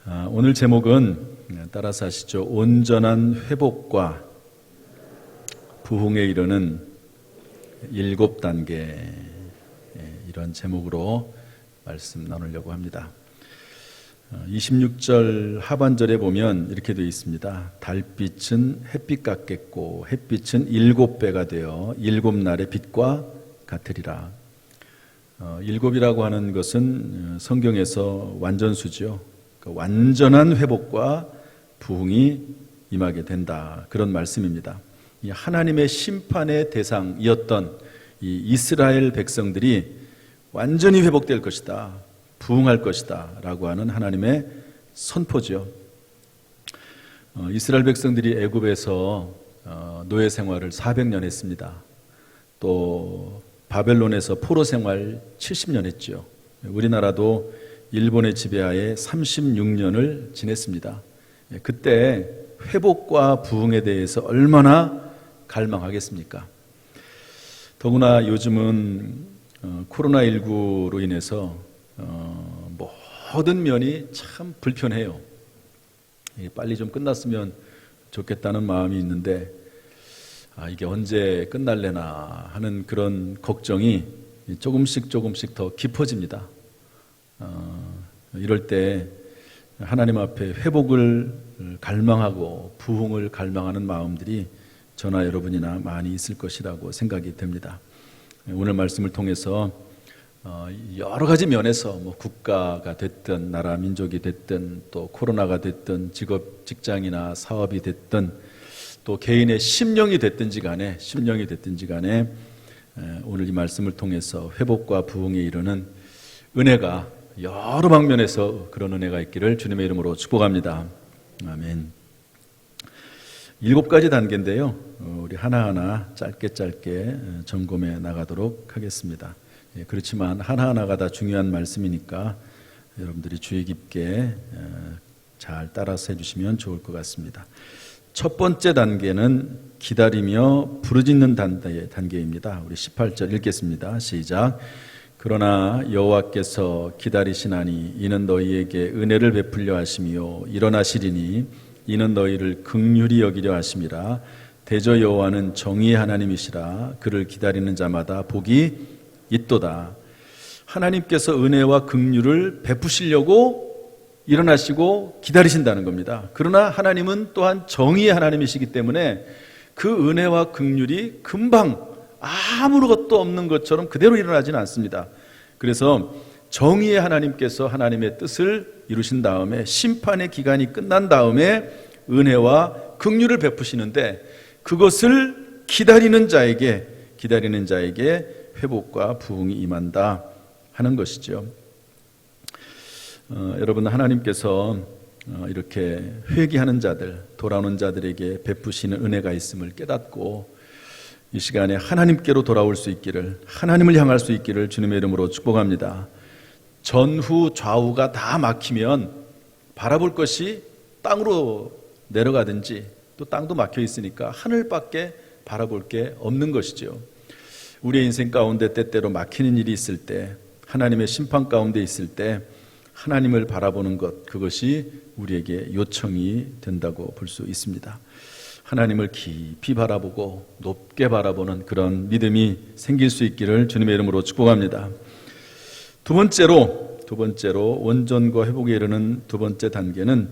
오늘 제목은 따라서 하시죠. 온전한 회복과 부흥에 이르는 7단계, 이런 제목으로 말씀 나누려고 합니다. 26절 하반절에 보면 이렇게 되어 있습니다. 달빛은 햇빛 같겠고 햇빛은 7배가 되어 7날의 빛과 같으리라. 7이라고 하는 것은 성경에서 완전수죠. 완전한 회복과 부흥이 임하게 된다, 그런 말씀입니다. 이 하나님의 심판의 대상이었던 이 이스라엘 백성들이 완전히 회복될 것이다, 부흥할 것이다 라고 하는 하나님의 선포죠. 이스라엘 백성들이 애굽에서 노예 생활을 400년 했습니다. 또 바벨론에서 포로 생활 70년 했죠. 우리나라도 일본의 지배하에 36년을 지냈습니다. 그때 회복과 부흥에 대해서 얼마나 갈망하겠습니까? 더구나 요즘은 코로나19로 인해서 모든 면이 참 불편해요. 빨리 좀 끝났으면 좋겠다는 마음이 있는데 이게 언제 끝날래나 하는 그런 걱정이 조금씩 더 깊어집니다. 이럴 때 하나님 앞에 회복을 갈망하고 부흥을 갈망하는 마음들이 저나 여러분이나 많이 있을 것이라고 생각이 됩니다. 오늘 말씀을 통해서 여러 가지 면에서 국가가 됐든 나라 민족이 됐든 또 코로나가 됐든 직업 직장이나 사업이 됐든 또 개인의 심령이 됐든지 간에 오늘 이 말씀을 통해서 회복과 부흥에 이르는 은혜가 여러 방면에서 그런 은혜가 있기를 주님의 이름으로 축복합니다. 아멘. 7가지 단계인데요, 우리 하나하나 짧게 점검해 나가도록 하겠습니다. 그렇지만 하나하나가 다 중요한 말씀이니까 여러분들이 주의 깊게 잘 따라서 해주시면 좋을 것 같습니다. 첫 번째 단계는 기다리며 부르짖는 단계입니다. 우리 18절 읽겠습니다. 시작. 그러나 여호와께서 기다리시나니 이는 너희에게 은혜를 베풀려 하심이요 일어나시리니 이는 너희를 긍휼히 여기려 하심이라. 대저 여호와는 정의의 하나님이시라. 그를 기다리는 자마다 복이 있도다. 하나님께서 은혜와 긍휼을 베푸시려고 일어나시고 기다리신다는 겁니다. 그러나 하나님은 또한 정의의 하나님이시기 때문에 그 은혜와 긍휼이 금방 아무것도 없는 것처럼 그대로 일어나지는 않습니다. 그래서 정의의 하나님께서 하나님의 뜻을 이루신 다음에 심판의 기간이 끝난 다음에 은혜와 긍휼을 베푸시는데 그것을 기다리는 자에게 회복과 부흥이 임한다 하는 것이죠. 여러분, 하나님께서 이렇게 회개하는 자들, 돌아오는 자들에게 베푸시는 은혜가 있음을 깨닫고 이 시간에 하나님께로 돌아올 수 있기를, 하나님을 향할 수 있기를 주님의 이름으로 축복합니다. 전후 좌우가 다 막히면 바라볼 것이 땅으로 내려가든지 또 땅도 막혀 있으니까 하늘밖에 바라볼 게 없는 것이죠. 우리의 인생 가운데 때때로 막히는 일이 있을 때, 하나님의 심판 가운데 있을 때 하나님을 바라보는 것, 그것이 우리에게 요청이 된다고 볼 수 있습니다. 하나님을 깊이 바라보고 높게 바라보는 그런 믿음이 생길 수 있기를 주님의 이름으로 축복합니다. 두 번째로 온전과 회복에 이르는 두 번째 단계는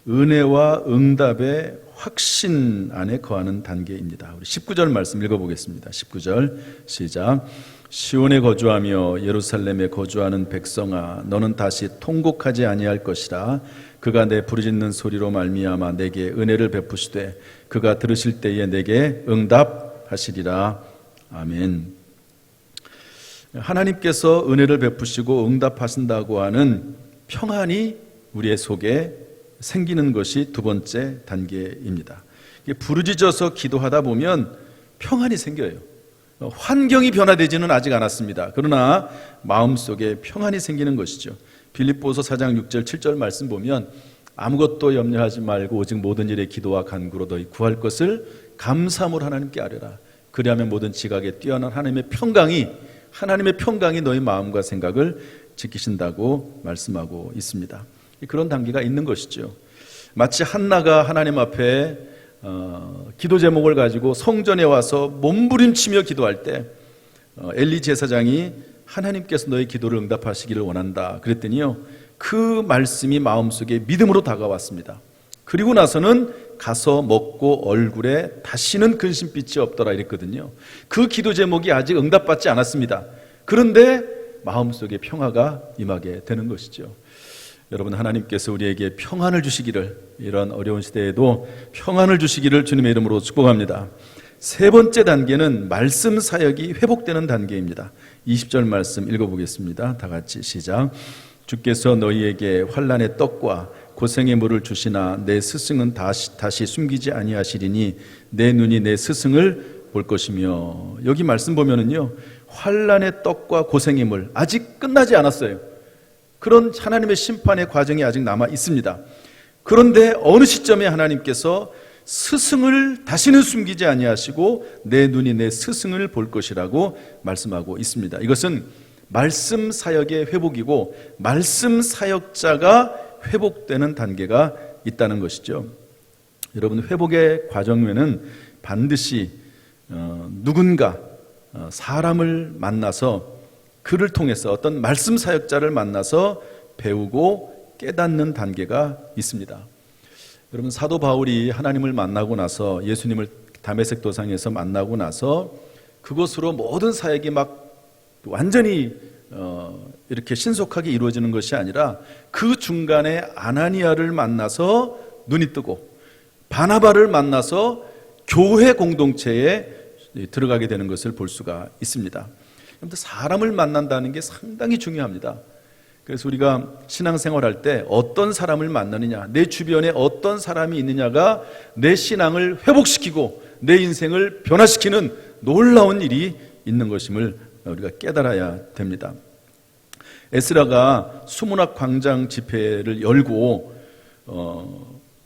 은혜와 응답의 확신 안에 거하는 단계입니다. 우리 19절 말씀 읽어보겠습니다. 19절 시작. 시온에 거주하며 예루살렘에 거주하는 백성아, 너는 다시 통곡하지 아니할 것이라. 그가 내 부르짖는 소리로 말미암아 내게 은혜를 베푸시되 그가 들으실 때에 내게 응답하시리라. 아멘. 하나님께서 은혜를 베푸시고 응답하신다고 하는 평안이 우리의 속에 생기는 것이 두 번째 단계입니다. 부르짖어서 기도하다 보면 평안이 생겨요. 환경이 변화되지는 아직 않았습니다. 그러나 마음속에 평안이 생기는 것이죠. 빌립보서 4장 6절 7절 말씀 보면 아무것도 염려하지 말고 오직 모든 일에 기도와 간구로 너희 구할 것을 감사함으로 하나님께 아뢰라. 그리하면 모든 지각에 뛰어난 하나님의 평강이 너희 마음과 생각을 지키신다고 말씀하고 있습니다. 그런 단계가 있는 것이죠. 마치 한나가 하나님 앞에 기도 제목을 가지고 성전에 와서 몸부림치며 기도할 때 엘리 제사장이 하나님께서 너의 기도를 응답하시기를 원한다 그랬더니요, 그 말씀이 마음속에 믿음으로 다가왔습니다. 그리고 나서는 가서 먹고 얼굴에 다시는 근심빛이 없더라 이랬거든요. 그 기도 제목이 아직 응답받지 않았습니다. 그런데 마음속에 평화가 임하게 되는 것이죠. 여러분, 하나님께서 우리에게 평안을 주시기를, 이런 어려운 시대에도 평안을 주시기를 주님의 이름으로 축복합니다. 세 번째 단계는 말씀 사역이 회복되는 단계입니다. 20절 말씀 읽어보겠습니다. 다 같이 시작. 주께서 너희에게 환난의 떡과 고생의 물을 주시나 내 스승은 다시 숨기지 아니하시리니 내 눈이 내 스승을 볼 것이며. 여기 말씀 보면은요, 환난의 떡과 고생의 물, 아직 끝나지 않았어요. 그런 하나님의 심판의 과정이 아직 남아 있습니다. 그런데 어느 시점에 하나님께서 스승을 다시는 숨기지 아니하시고 내 눈이 내 스승을 볼 것이라고 말씀하고 있습니다. 이것은 말씀 사역의 회복이고 말씀 사역자가 회복되는 단계가 있다는 것이죠. 여러분, 회복의 과정에는 반드시 누군가 사람을 만나서, 그를 통해서 어떤 말씀 사역자를 만나서 배우고 깨닫는 단계가 있습니다. 여러분, 사도 바울이 하나님을 만나고 나서, 예수님을 다메섹 도상에서 만나고 나서 그것으로 모든 사역이 막 완전히 이렇게 신속하게 이루어지는 것이 아니라 그 중간에 아나니아를 만나서 눈이 뜨고 바나바를 만나서 교회 공동체에 들어가게 되는 것을 볼 수가 있습니다. 사람을 만난다는 게 상당히 중요합니다. 그래서 우리가 신앙생활할 때 어떤 사람을 만나느냐, 내 주변에 어떤 사람이 있느냐가 내 신앙을 회복시키고 내 인생을 변화시키는 놀라운 일이 있는 것임을 우리가 깨달아야 됩니다. 에스라가 수문학 광장 집회를 열고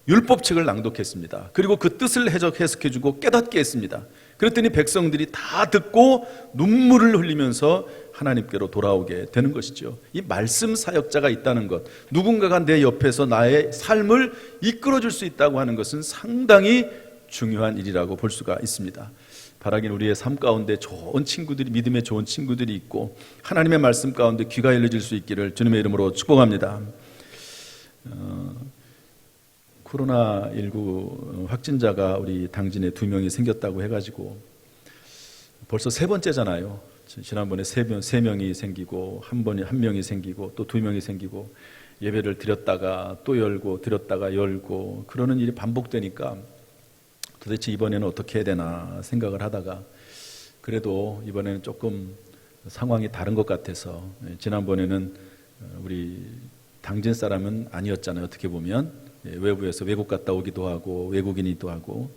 율법책을 낭독했습니다. 그리고 그 뜻을 해석해주고 깨닫게 했습니다. 그랬더니 백성들이 다 듣고 눈물을 흘리면서 하나님께로 돌아오게 되는 것이죠. 이 말씀 사역자가 있다는 것, 누군가가 내 옆에서 나의 삶을 이끌어줄 수 있다고 하는 것은 상당히 중요한 일이라고 볼 수가 있습니다. 바라긴 우리의 삶 가운데 좋은 친구들이, 믿음의 좋은 친구들이 있고 하나님의 말씀 가운데 귀가 열려질 수 있기를 주님의 이름으로 축복합니다. 코로나19 확진자가 우리 당진에 2명이 생겼다고 해가지고 벌써 세 번째잖아요. 지난번에 3명이 생기고 한 명이 생기고 또 2명이 생기고 예배를 드렸다가 또 열고 드렸다가 열고 그러는 일이 반복되니까 도대체 이번에는 어떻게 해야 되나 생각을 하다가 그래도 이번에는 조금 상황이 다른 것 같아서, 지난번에는 우리 당진 사람은 아니었잖아요. 어떻게 보면 외부에서 외국 갔다 오기도 하고 외국인이기도 하고,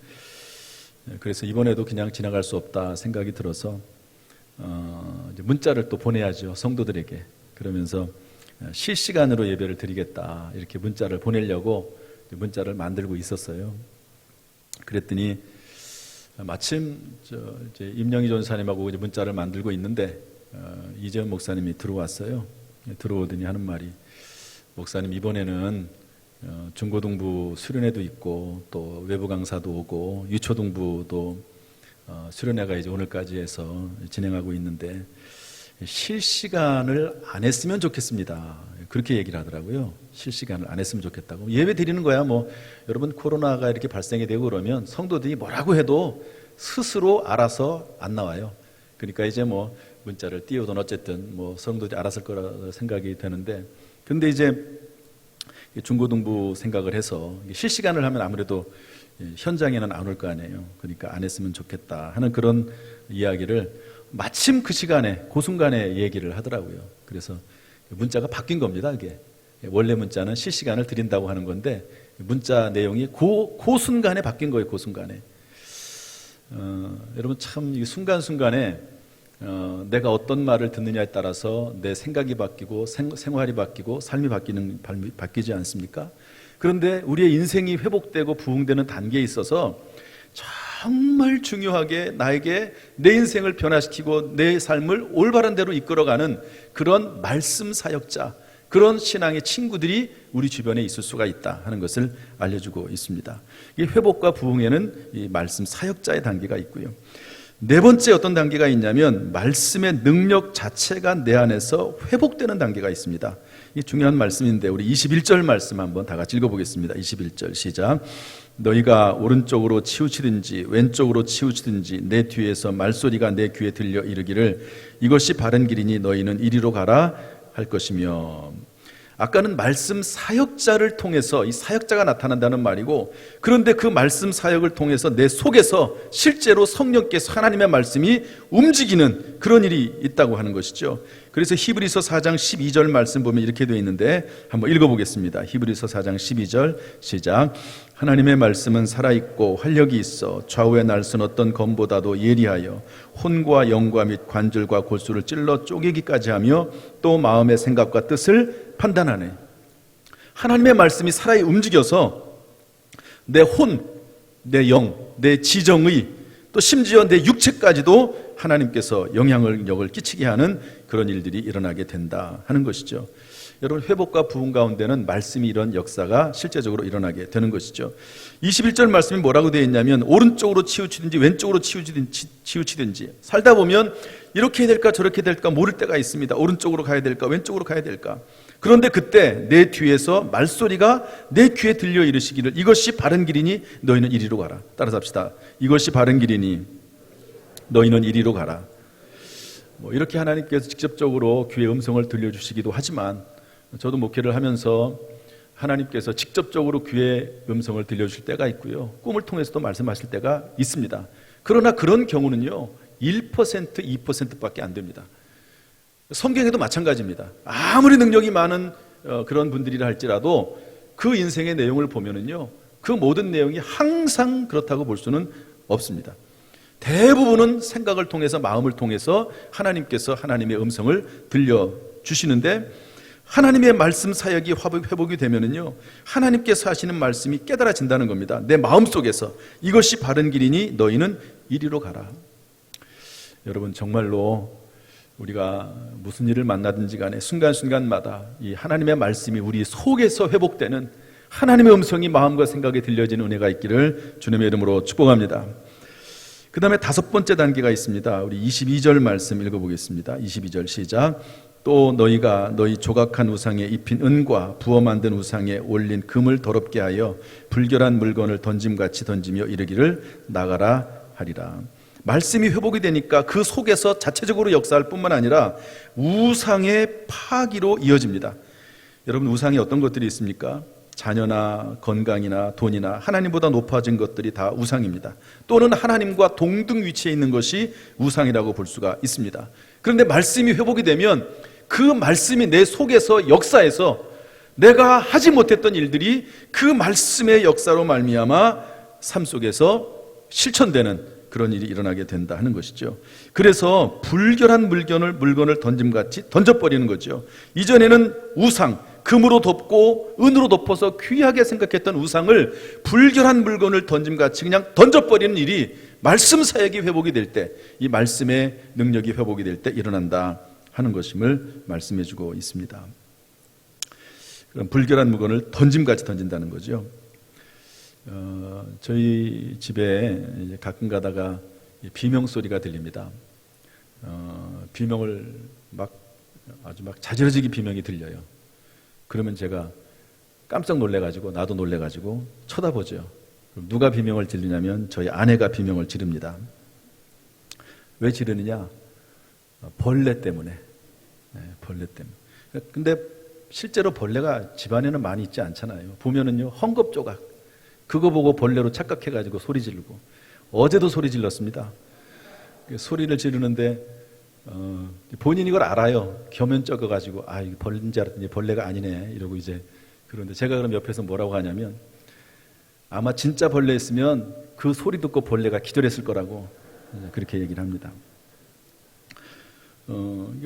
그래서 이번에도 그냥 지나갈 수 없다 생각이 들어서 이제 문자를 또 보내야죠, 성도들에게. 그러면서 실시간으로 예배를 드리겠다 이렇게 문자를 보내려고 문자를 만들고 있었어요. 그랬더니 마침 이제 임영희 전사님하고 이제 문자를 만들고 있는데 이재현 목사님이 들어왔어요. 들어오더니 하는 말이, 목사님 이번에는 중고등부 수련회도 있고 또 외부 강사도 오고 유초등부도 수련회가 이제 오늘까지 해서 진행하고 있는데 실시간을 안 했으면 좋겠습니다. 그렇게 얘기를 하더라고요. 실시간을 안 했으면 좋겠다고. 예배 드리는 거야 뭐, 여러분 코로나가 이렇게 발생이 되고 그러면 성도들이 뭐라고 해도 스스로 알아서 안 나와요. 그러니까 이제 뭐 문자를 띄우든 어쨌든 뭐 성도들이 알았을 거라 생각이 되는데, 근데 이제 중고등부 생각을 해서 실시간을 하면 아무래도 현장에는 안 올 거 아니에요. 그러니까 안 했으면 좋겠다 하는 그런 이야기를 마침 그 시간에, 그 순간에 얘기를 하더라고요. 그래서 문자가 바뀐 겁니다. 이게 원래 문자는 실시간을 드린다고 하는 건데 문자 내용이 그 순간에 바뀐 거예요. 그 순간에. 여러분 참 이 순간순간에 내가 어떤 말을 듣느냐에 따라서 내 생각이 바뀌고 생활이 바뀌고 삶이 바뀌지 않습니까? 그런데 우리의 인생이 회복되고 부흥되는 단계에 있어서 정말 중요하게 나에게 내 인생을 변화시키고 내 삶을 올바른 대로 이끌어가는 그런 말씀 사역자, 그런 신앙의 친구들이 우리 주변에 있을 수가 있다 하는 것을 알려주고 있습니다. 이 회복과 부흥에는 이 말씀 사역자의 단계가 있고요. 네 번째 어떤 단계가 있냐면 말씀의 능력 자체가 내 안에서 회복되는 단계가 있습니다. 이 중요한 말씀인데 우리 21절 말씀 한번 다 같이 읽어보겠습니다. 21절 시작. 너희가 오른쪽으로 치우치든지 왼쪽으로 치우치든지 내 뒤에서 말소리가 내 귀에 들려 이르기를 이것이 바른 길이니 너희는 이리로 가라 할 것이며. 아까는 말씀 사역자를 통해서 이 사역자가 나타난다는 말이고, 그런데 그 말씀 사역을 통해서 내 속에서 실제로 성령께서 하나님의 말씀이 움직이는 그런 일이 있다고 하는 것이죠. 그래서 히브리서 4장 12절 말씀 보면 이렇게 되어 있는데 한번 읽어보겠습니다. 히브리서 4장 12절 시작. 하나님의 말씀은 살아있고 활력이 있어 좌우에 날선 어떤 검보다도 예리하여 혼과 영과 및 관절과 골수를 찔러 쪼개기까지 하며 또 마음의 생각과 뜻을 판단하네. 하나님의 말씀이 살아 움직여서 내 혼, 내 영, 내 지정의 또 심지어 내 육체까지도 하나님께서 영향력을 끼치게 하는 그런 일들이 일어나게 된다 하는 것이죠. 여러분, 회복과 부흥 가운데는 말씀이 이런 역사가 실제적으로 일어나게 되는 것이죠. 21절 말씀이 뭐라고 되어 있냐면 오른쪽으로 치우치든지 왼쪽으로 치우치든지 살다 보면 이렇게 해야 될까 저렇게 해야 될까 모를 때가 있습니다. 오른쪽으로 가야 될까 왼쪽으로 가야 될까. 그런데 그때 내 뒤에서 말소리가 내 귀에 들려 이르시기를 이것이 바른 길이니 너희는 이리로 가라. 따라서 합시다. 이것이 바른 길이니 너희는 이리로 가라. 이렇게 하나님께서 직접적으로 귀의 음성을 들려주시기도 하지만 저도 목회를 하면서 하나님께서 직접적으로 귀의 음성을 들려주실 때가 있고요, 꿈을 통해서도 말씀하실 때가 있습니다. 그러나 그런 경우는요 1%, 2%밖에 안 됩니다. 성경에도 마찬가지입니다. 아무리 능력이 많은 그런 분들이라 할지라도 그 인생의 내용을 보면은요 그 모든 내용이 항상 그렇다고 볼 수는 없습니다. 대부분은 생각을 통해서 마음을 통해서 하나님께서 하나님의 음성을 들려주시는데, 하나님의 말씀 사역이 회복이 되면은요 하나님께서 하시는 말씀이 깨달아진다는 겁니다. 내 마음속에서 이것이 바른 길이니 너희는 이리로 가라. 여러분, 정말로 우리가 무슨 일을 만나든지 간에 순간순간마다 이 하나님의 말씀이 우리 속에서 회복되는, 하나님의 음성이 마음과 생각에 들려지는 은혜가 있기를 주님의 이름으로 축복합니다. 그 다음에 다섯 번째 단계가 있습니다. 우리 22절 말씀 읽어보겠습니다. 22절 시작. 또 너희가 너희 조각한 우상에 입힌 은과 부어 만든 우상에 올린 금을 더럽게 하여 불결한 물건을 던짐같이 던지며 이르기를 나가라 하리라. 말씀이 회복이 되니까 그 속에서 자체적으로 역사할 뿐만 아니라 우상의 파기로 이어집니다. 여러분, 우상에 어떤 것들이 있습니까? 자녀나 건강이나 돈이나 하나님보다 높아진 것들이 다 우상입니다. 또는 하나님과 동등 위치에 있는 것이 우상이라고 볼 수가 있습니다. 그런데 말씀이 회복이 되면 그 말씀이 내 속에서 역사해서 내가 하지 못했던 일들이 그 말씀의 역사로 말미암아 삶 속에서 실천되는 그런 일이 일어나게 된다 하는 것이죠. 그래서 불결한 물건을 던짐같이 던져버리는 거죠. 이전에는 우상, 금으로 덮고 은으로 덮어서 귀하게 생각했던 우상을 불결한 물건을 던짐같이 그냥 던져버리는 일이 말씀 사역이 회복이 될 때, 이 말씀의 능력이 회복이 될 때 일어난다 하는 것임을 말씀해 주고 있습니다. 그럼 불결한 물건을 던짐같이 던진다는 거죠. 저희 집에 가끔 가다가 비명 소리가 들립니다. 비명을 아주 자지러지게 비명이 들려요. 그러면 제가 깜짝 놀래가지고 나도 놀래가지고 쳐다보죠. 그럼 누가 비명을 지르냐면 저희 아내가 비명을 지릅니다. 왜 지르느냐? 벌레 때문에. 벌레 때문에. 근데 실제로 벌레가 집안에는 많이 있지 않잖아요. 보면은요 헝겊 조각, 그거 보고 벌레로 착각해가지고 소리 지르고, 어제도 소리 질렀습니다. 소리를 지르는데 본인이 이걸 알아요. 겸연 적어가지고 이거 벌레인 줄 알았더니 벌레가 아니네 이러고 이제. 그런데 제가 그럼 옆에서 뭐라고 하냐면, 아마 진짜 벌레였으면 그 소리 듣고 벌레가 기절했을 거라고 그렇게 얘기를 합니다.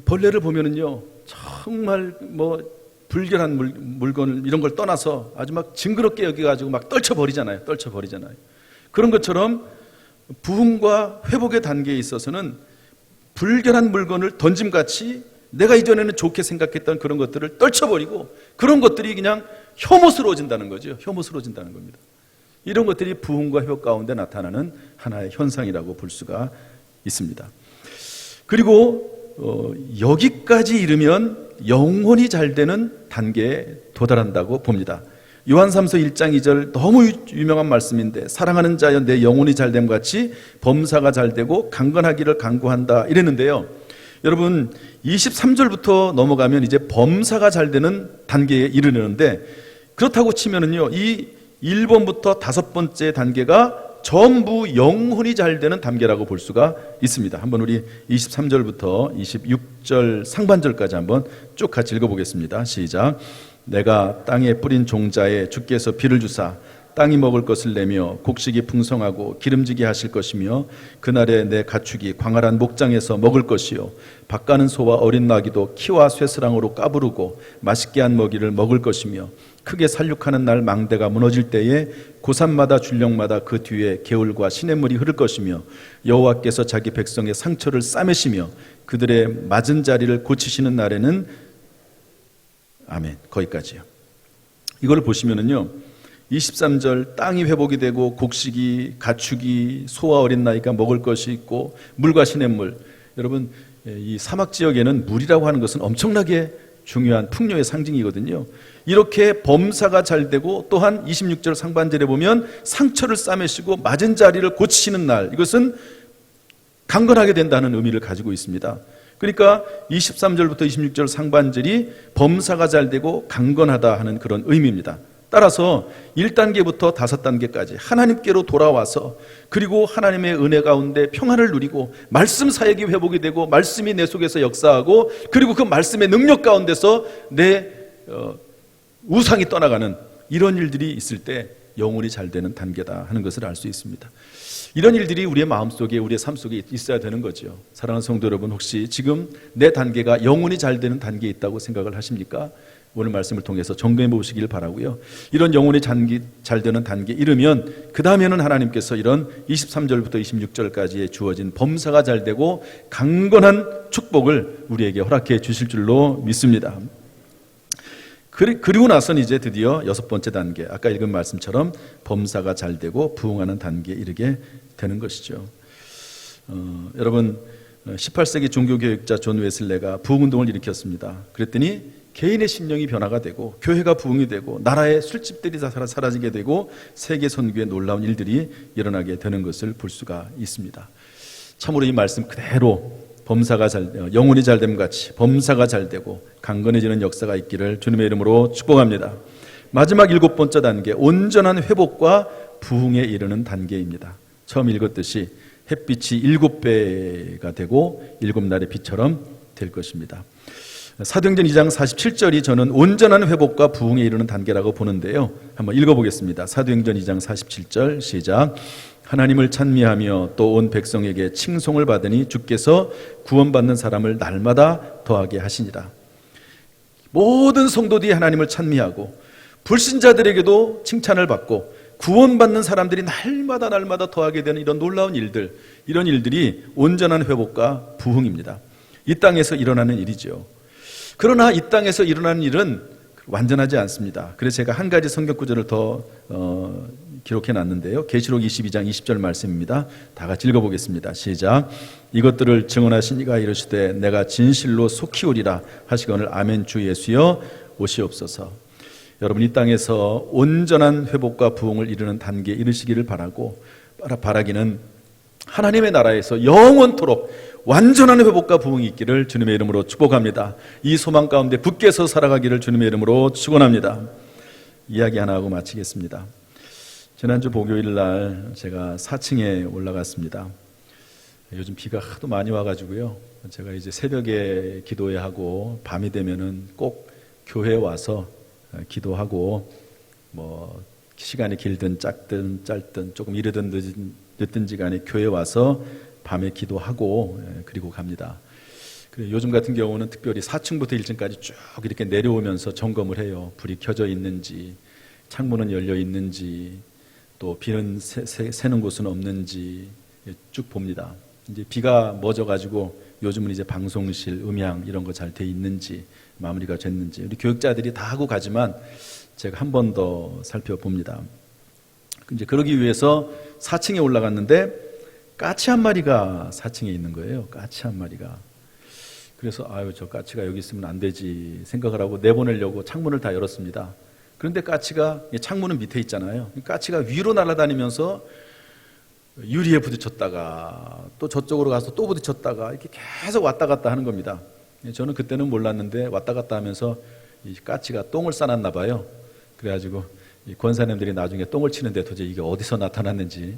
벌레를 보면은요 정말 불결한 물건 이런 걸 떠나서 아주 징그럽게 여겨가지고 떨쳐버리잖아요. 그런 것처럼 부흥과 회복의 단계에 있어서는 불결한 물건을 던짐같이 내가 이전에는 좋게 생각했던 그런 것들을 떨쳐버리고 그런 것들이 그냥 혐오스러워진다는 거죠. 혐오스러워진다는 겁니다. 이런 것들이 부흥과 회복 가운데 나타나는 하나의 현상이라고 볼 수가 있습니다. 그리고 여기까지 이르면 영혼이 잘 되는 단계에 도달한다고 봅니다. 요한삼서 1장 2절 너무 유명한 말씀인데 사랑하는 자여 내 영혼이 잘됨 같이 범사가 잘되고 강건하기를 간구한다 이랬는데요. 여러분 23절부터 넘어가면 이제 범사가 잘되는 단계에 이르는데 그렇다고 치면은요 이 1번부터 5번째 단계가 전부 영혼이 잘되는 단계라고 볼 수가 있습니다. 한번 우리 23절부터 26절 상반절까지 한번 쭉 같이 읽어보겠습니다. 시작. 내가 땅에 뿌린 종자에 주께서 비를 주사 땅이 먹을 것을 내며 곡식이 풍성하고 기름지게 하실 것이며 그날에 내 가축이 광활한 목장에서 먹을 것이요 밭가는 소와 어린 나귀도 키와 쇠스랑으로 까부르고 맛있게 한 먹이를 먹을 것이며 크게 살육하는 날 망대가 무너질 때에 고산마다 줄령마다 그 뒤에 개울과 시냇물이 흐를 것이며 여호와께서 자기 백성의 상처를 싸매시며 그들의 맞은 자리를 고치시는 날에는 아멘. 거기까지요. 이걸 보시면은요 23절 땅이 회복이 되고 곡식이 가축이 소와 어린 나이가 먹을 것이 있고 물과 시냇물. 여러분 이 사막 지역에는 물이라고 하는 것은 엄청나게 중요한 풍요의 상징이거든요. 이렇게 범사가 잘 되고 또한 26절 상반절에 보면 상처를 싸매시고 맞은 자리를 고치시는 날, 이것은 강건하게 된다는 의미를 가지고 있습니다. 그러니까 23절부터 26절 상반절이 범사가 잘 되고 강건하다 하는 그런 의미입니다. 따라서 1단계부터 5단계까지 하나님께로 돌아와서 그리고 하나님의 은혜 가운데 평안을 누리고 말씀 사역이 회복이 되고 말씀이 내 속에서 역사하고 그리고 그 말씀의 능력 가운데서 내 우상이 떠나가는 이런 일들이 있을 때 영혼이 잘 되는 단계다 하는 것을 알 수 있습니다. 이런 일들이 우리의 마음속에 우리의 삶 속에 있어야 되는 거죠. 사랑하는 성도 여러분, 혹시 지금 내 단계가 영혼이 잘 되는 단계에 있다고 생각을 하십니까? 오늘 말씀을 통해서 점검해 보시길 바라고요. 이런 영혼이 잘 되는 단계에 이르면 그 다음에는 하나님께서 이런 23절부터 26절까지의 주어진 범사가 잘 되고 강건한 축복을 우리에게 허락해 주실 줄로 믿습니다. 그리고 나서는 이제 드디어 6번째 단계, 아까 읽은 말씀처럼 범사가 잘 되고 부흥하는 단계에 이르게 되는 것이죠. 여러분 18세기 종교교육자 존 웨슬레가 부흥운동을 일으켰습니다. 그랬더니 개인의 심령이 변화가 되고 교회가 부흥이 되고 나라의 술집들이 다 사라지게 되고 세계 선교에 놀라운 일들이 일어나게 되는 것을 볼 수가 있습니다. 참으로 이 말씀 그대로 영혼이 잘됨 같이 범사가 잘 되고 강건해지는 역사가 있기를 주님의 이름으로 축복합니다. 마지막 7번째 단계, 온전한 회복과 부흥에 이르는 단계입니다. 처음 읽었듯이 햇빛이 7배가 되고 7날의 빛처럼 될 것입니다. 사도행전 2장 47절이 저는 온전한 회복과 부흥에 이르는 단계라고 보는데요. 한번 읽어보겠습니다. 사도행전 2장 47절 시작. 하나님을 찬미하며 또 온 백성에게 칭송을 받으니 주께서 구원받는 사람을 날마다 더하게 하시니라. 모든 성도들이 하나님을 찬미하고 불신자들에게도 칭찬을 받고 구원받는 사람들이 날마다 더하게 되는 이런 놀라운 일들, 이런 일들이 온전한 회복과 부흥입니다. 이 땅에서 일어나는 일이죠. 그러나 이 땅에서 일어나는 일은 완전하지 않습니다. 그래서 제가 한 가지 성경 구절을 더 기록해 놨는데요. 계시록 22장 20절 말씀입니다. 다 같이 읽어보겠습니다. 시작. 이것들을 증언하신 이가 이르시되 내가 진실로 속히 오리라 하시거늘 아멘. 주 예수여 오시옵소서. 여러분 이 땅에서 온전한 회복과 부흥을 이루는 단계에 이르시기를 바라기는 하나님의 나라에서 영원토록 완전한 회복과 부흥이 있기를 주님의 이름으로 축복합니다. 이 소망 가운데 굳게 서 살아가기를 주님의 이름으로 축원합니다. 이야기 하나 하고 마치겠습니다. 지난주 목요일 날 제가 4층에 올라갔습니다. 요즘 비가 하도 많이 와가지고요. 제가 이제 새벽에 기도해야 하고 밤이 되면은 꼭 교회에 와서 기도하고 뭐 시간이 길든 짧든 조금 이르든 늦든지 간에 교회에 와서 밤에 기도하고 그리고 갑니다. 요즘 같은 경우는 특별히 4층부터 1층까지 쭉 이렇게 내려오면서 점검을 해요. 불이 켜져 있는지, 창문은 열려 있는지, 또 비는 새는 곳은 없는지 쭉 봅니다. 이제 비가 멎어가지고 요즘은 이제 방송실, 음향 이런 거 잘 돼 있는지, 마무리가 됐는지 우리 교육자들이 다 하고 가지만 제가 한 번 더 살펴봅니다. 이제 그러기 위해서 4층에 올라갔는데 까치 한 마리가 4층에 있는 거예요. 까치 한 마리가. 그래서 아유, 저 까치가 여기 있으면 안 되지 생각을 하고 내보내려고 창문을 다 열었습니다. 그런데 까치가, 창문은 밑에 있잖아요. 까치가 위로 날아다니면서 유리에 부딪혔다가 또 저쪽으로 가서 또 부딪혔다가 이렇게 계속 왔다 갔다 하는 겁니다. 저는 그때는 몰랐는데 왔다 갔다 하면서 이 까치가 똥을 싸놨나 봐요. 그래가지고 이 권사님들이 나중에 똥을 치는데 도대체 이게 어디서 나타났는지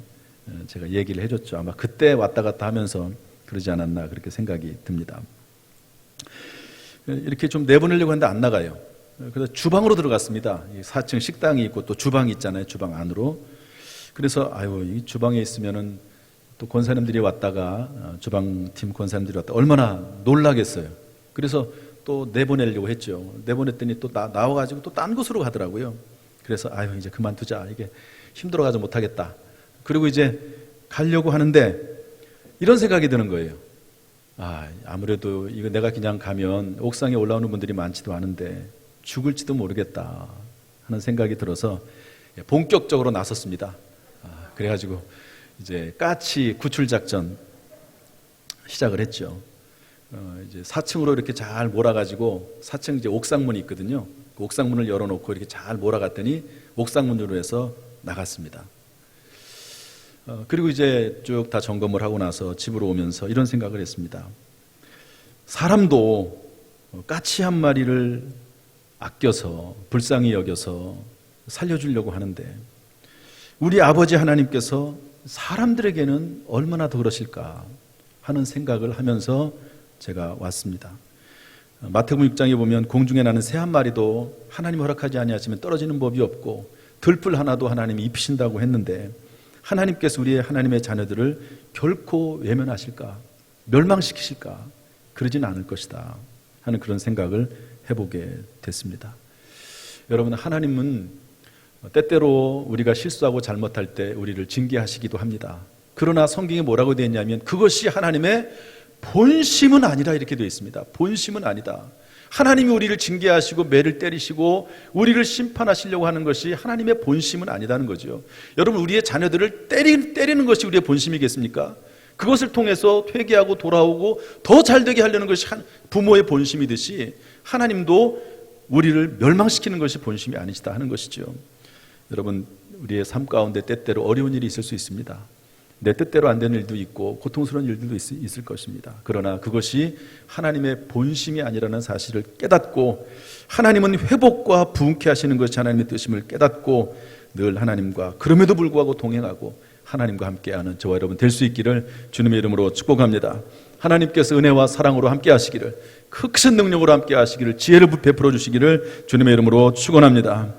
제가 얘기를 해줬죠. 아마 그때 왔다 갔다 하면서 그러지 않았나 그렇게 생각이 듭니다. 이렇게 좀 내보내려고 하는데 안 나가요. 그래서 주방으로 들어갔습니다. 4층 식당이 있고 또 주방이 있잖아요. 주방 안으로. 그래서 아유, 이 주방에 있으면은 또 권사님들이 왔다가 주방팀 권사님들이 왔다 얼마나 놀라겠어요. 그래서 또 내보내려고 했죠. 내보냈더니 또 나와가지고 또 딴 곳으로 가더라고요. 그래서 아유, 이제 그만두자. 이게 힘들어가지고 못하겠다. 그리고 이제 가려고 하는데 이런 생각이 드는 거예요. 아무래도 이거 내가 그냥 가면 옥상에 올라오는 분들이 많지도 않은데 죽을지도 모르겠다 하는 생각이 들어서 본격적으로 나섰습니다. 그래가지고 이제 까치 구출 작전 시작을 했죠. 이제 4층으로 이렇게 잘 몰아가지고 4층 이제 옥상문이 있거든요. 그 옥상문을 열어놓고 이렇게 잘 몰아갔더니 옥상문으로 해서 나갔습니다. 그리고 이제 쭉 다 점검을 하고 나서 집으로 오면서 이런 생각을 했습니다. 사람도 까치 한 마리를 아껴서 불쌍히 여겨서 살려주려고 하는데 우리 아버지 하나님께서 사람들에게는 얼마나 더 그러실까 하는 생각을 하면서 제가 왔습니다. 마태복음 6장에 보면 공중에 나는 새 한 마리도 하나님 허락하지 아니하시면 떨어지는 법이 없고 들풀 하나도 하나님이 입히신다고 했는데 하나님께서 우리의 하나님의 자녀들을 결코 외면하실까? 멸망시키실까? 그러지는 않을 것이다 하는 그런 생각을 해보게 됐습니다. 여러분, 하나님은 때때로 우리가 실수하고 잘못할 때 우리를 징계하시기도 합니다. 그러나 성경에 뭐라고 되어 있냐면 그것이 하나님의 본심은 아니라 이렇게 되어 있습니다. 본심은 아니다. 하나님이 우리를 징계하시고 매를 때리시고 우리를 심판하시려고 하는 것이 하나님의 본심은 아니다는 거죠. 여러분, 우리의 자녀들을 때리는 것이 우리의 본심이겠습니까? 그것을 통해서 회개하고 돌아오고 더 잘되게 하려는 것이 부모의 본심이듯이 하나님도 우리를 멸망시키는 것이 본심이 아니시다 하는 것이죠. 여러분, 우리의 삶 가운데 때때로 어려운 일이 있을 수 있습니다. 내 뜻대로 안 되는 일도 있고 고통스러운 일들도 있을 것입니다. 그러나 그것이 하나님의 본심이 아니라는 사실을 깨닫고 하나님은 회복과 부흥케 하시는 것이 하나님의 뜻임을 깨닫고 늘 하나님과 그럼에도 불구하고 동행하고 하나님과 함께하는 저와 여러분 될 수 있기를 주님의 이름으로 축복합니다. 하나님께서 은혜와 사랑으로 함께 하시기를, 크신 능력으로 함께 하시기를, 지혜를 베풀어 주시기를 주님의 이름으로 축원합니다.